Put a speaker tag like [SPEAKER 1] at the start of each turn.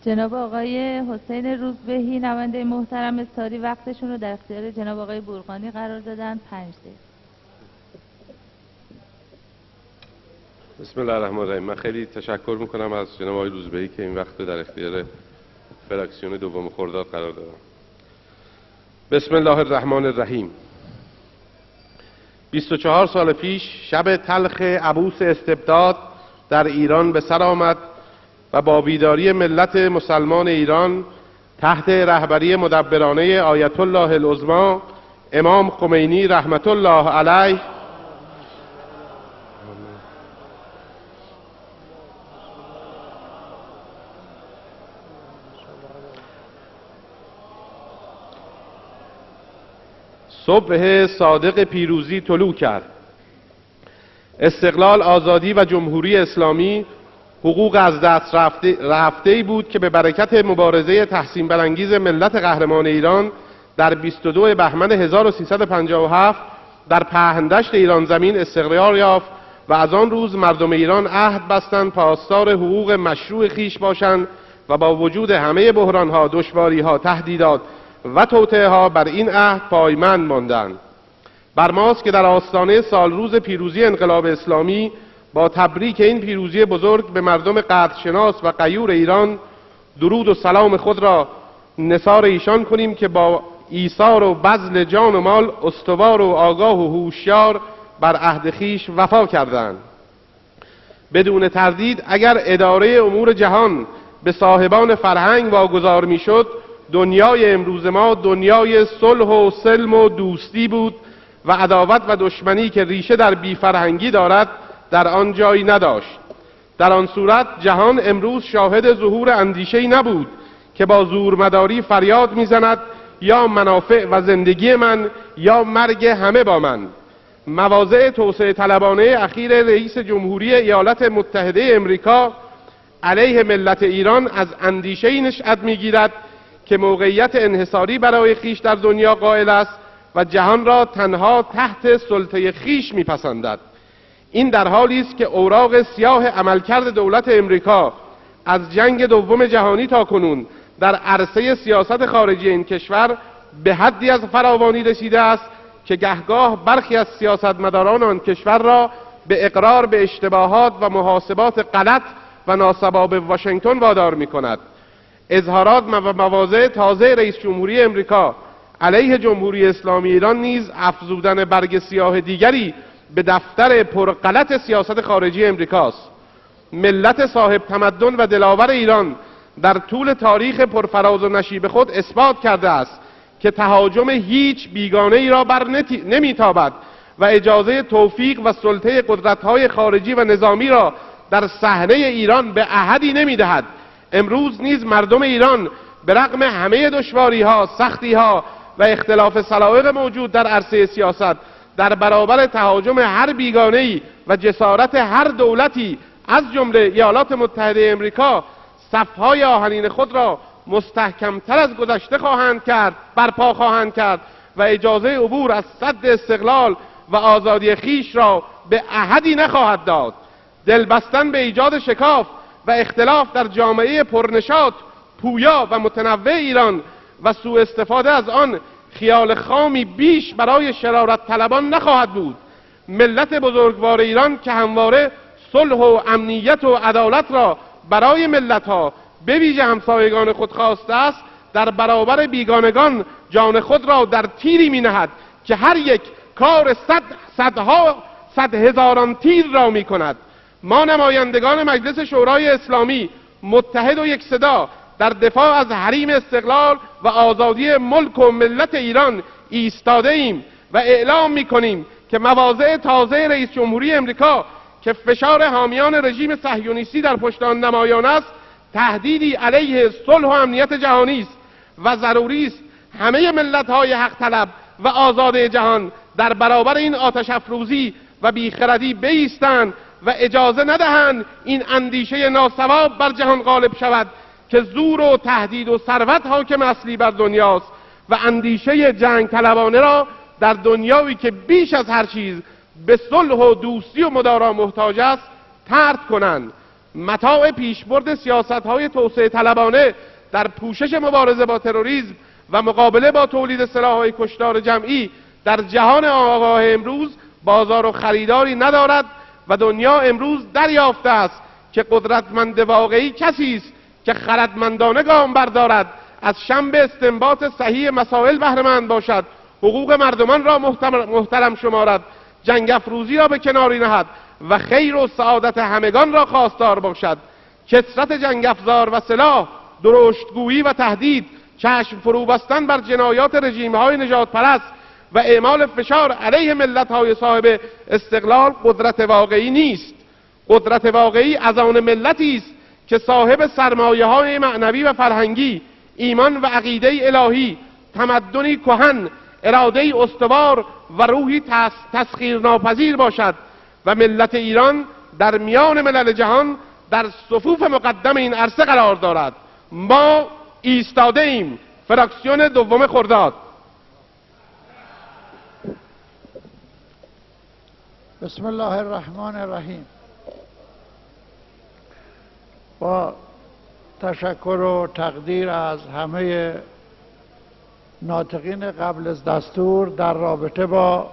[SPEAKER 1] جناب آقای حسین روزبهی نماینده محترم استاری وقتشون رو در اختیار جناب آقای بورقانی قرار دادن. 5 دقیقه.
[SPEAKER 2] بسم الله الرحمن الرحیم. من خیلی تشکر میکنم از جناب آقای روزبهی که این وقت در اختیار فراکسیون دوم خرداد قرار دادن. بسم الله الرحمن الرحیم. 24 سال پیش شب تلخ عبوس استبداد در ایران به سر آمد و با بیداری ملت مسلمان ایران تحت رهبری مدبرانه آیت الله العظمی امام خمینی رحمت الله علیه صبح صادق پیروزی طلوع کرد. استقلال، آزادی و جمهوری اسلامی حقوق از دست رفته‌ای بود که به برکت مبارزه تحسین برانگیز ملت قهرمان ایران در 22 بهمن 1357 در پهندشت ایران زمین استقرار یافت و از آن روز مردم ایران عهد بستند پاسدار حقوق مشروع خیش باشند و با وجود همه بحرانها، دشواریها، تهدیدات و توطئه‌ها بر این عهد پایمند ماندند. بر ماست که در آستانه سالروز پیروزی انقلاب اسلامی با تبریک این پیروزی بزرگ به مردم قدرشناس و غیور ایران درود و سلام خود را نثار ایشان کنیم که با ایثار و بذل جان و مال استوار و آگاه و هوشیار بر عهد خویش وفا کردند. بدون تردید اگر اداره امور جهان به صاحبان فرهنگ واگذار میشد، دنیای امروز ما دنیای صلح و سلم و دوستی بود و عداوت و دشمنی که ریشه در بیفرهنگی دارد در آن جایی نداشت. در آن صورت جهان امروز شاهد ظهور اندیشه‌ای نبود که با زورمداری فریاد میزند یا منافع و زندگی من یا مرگ همه با من. مواضع توسعه طلبانه اخیر رئیس جمهوری ایالات متحده امریکا علیه ملت ایران از اندیشه‌ای نشأت میگیرد که موقعیت انحصاری برای خیش در دنیا قائل است و جهان را تنها تحت سلطه خیش میپسندد. این در حالی است که اوراق سیاه عملکرد دولت امریکا از جنگ دوم جهانی تا کنون در عرصه سیاست خارجی این کشور به حدی از فراوانی رسیده است که گهگاه برخی از سیاستمداران آن کشور را به اقرار به اشتباهات و محاسبات غلط و ناسباب واشنگتن وادار می‌کند. اظهارات و مواضع تازه رئیس جمهوری امریکا علیه جمهوری اسلامی ایران نیز افزودن برگ سیاه دیگری به دفتر پرغلط سیاست خارجی امریکاست. ملت صاحب تمدن و دلاور ایران در طول تاریخ پرفراز و نشیب خود اثبات کرده است که تهاجم هیچ بیگانه ای را بر نمیتابد و اجازه توفیق و سلطه قدرت‌های خارجی و نظامی را در صحنه ایران به احدی نمیدهد. امروز نیز مردم ایران به رغم همه دشواری‌ها، سختی‌ها و اختلاف سلایق موجود در عرصه سیاست در برابر تهاجم هر بیگانه‌ای و جسارت هر دولتی از جمله ایالات متحده امریکا صف‌های آهنین خود را مستحکم‌تر از گذشته برپا خواهند کرد و اجازه عبور از سد استقلال و آزادی خیش را به احدی نخواهد داد. دلبستن به ایجاد شکاف و اختلاف در جامعه پرنشاط، پویا و متنوع ایران و سوء استفاده از آن خیال خامی بیش برای شرارت طلبان نخواهد بود. ملت بزرگوار ایران که همواره صلح و امنیت و عدالت را برای ملت‌ها به ویژه همسایگان خود خواسته است، در برابر بیگانگان جان خود را در تیری می‌نهد که هر یک کار صد هزاران تیر را می‌کند. ما نمایندگان مجلس شورای اسلامی متحد و یک صدا در دفاع از حریم استقلال و آزادی ملک و ملت ایران ایستاده ایم و اعلام می‌کنیم که مواضع تازه رئیس جمهوری امریکا که فشار حامیان رژیم صهیونیستی در پشت آن نمایان است، تهدیدی علیه صلح و امنیت جهانی است و ضروری است همه ملت‌های حق طلب و آزاد جهان در برابر این آتش افروزی و بیخردی بایستند و اجازه ندهند این اندیشه ناصواب بر جهان غالب شود که زور و تهدید و ثروت حاکم اصلی بر دنیاست و اندیشه جنگ طلبانه را در دنیایی که بیش از هر چیز به صلح و دوستی و مدارا محتاج است طرد کنند. متاع پیشبرد سیاست‌های توسعه طلبانه در پوشش مبارزه با تروریسم و مقابله با تولید سلاح‌های کشتار جمعی در جهان آگاه امروز بازار و خریداری ندارد و دنیا امروز دریافته است که قدرتمند واقعی کسی است که خردمندانه گام بردارد، از شنبه استنباط صحیح مسائل بهره مند باشد، حقوق مردمان را محترم شمارد، جنگ افروزی را به کناری نهد و خیر و سعادت همگان را خواستار باشد. کثرت جنگ افزار و سلاح، درشتگویی و تهدید، چشم فرو بستن بر جنایات رژیم‌های نژاد پرست و اعمال فشار علیه ملت‌های صاحب استقلال قدرت واقعی نیست. قدرت واقعی از آن ملتی است که صاحب سرمایه‌های معنوی و فرهنگی، ایمان و عقیده الهی، تمدنی کهن، اراده استوار و روحی تسخیرناپذیر باشد و ملت ایران در میان ملل جهان در صفوف مقدم این عرصه قرار دارد. ما ایستاده ایم. فراکسیون دوم خرداد.
[SPEAKER 3] بسم الله الرحمن الرحیم. با تشکر و تقدیر از همه ناطقین قبل از دستور در رابطه با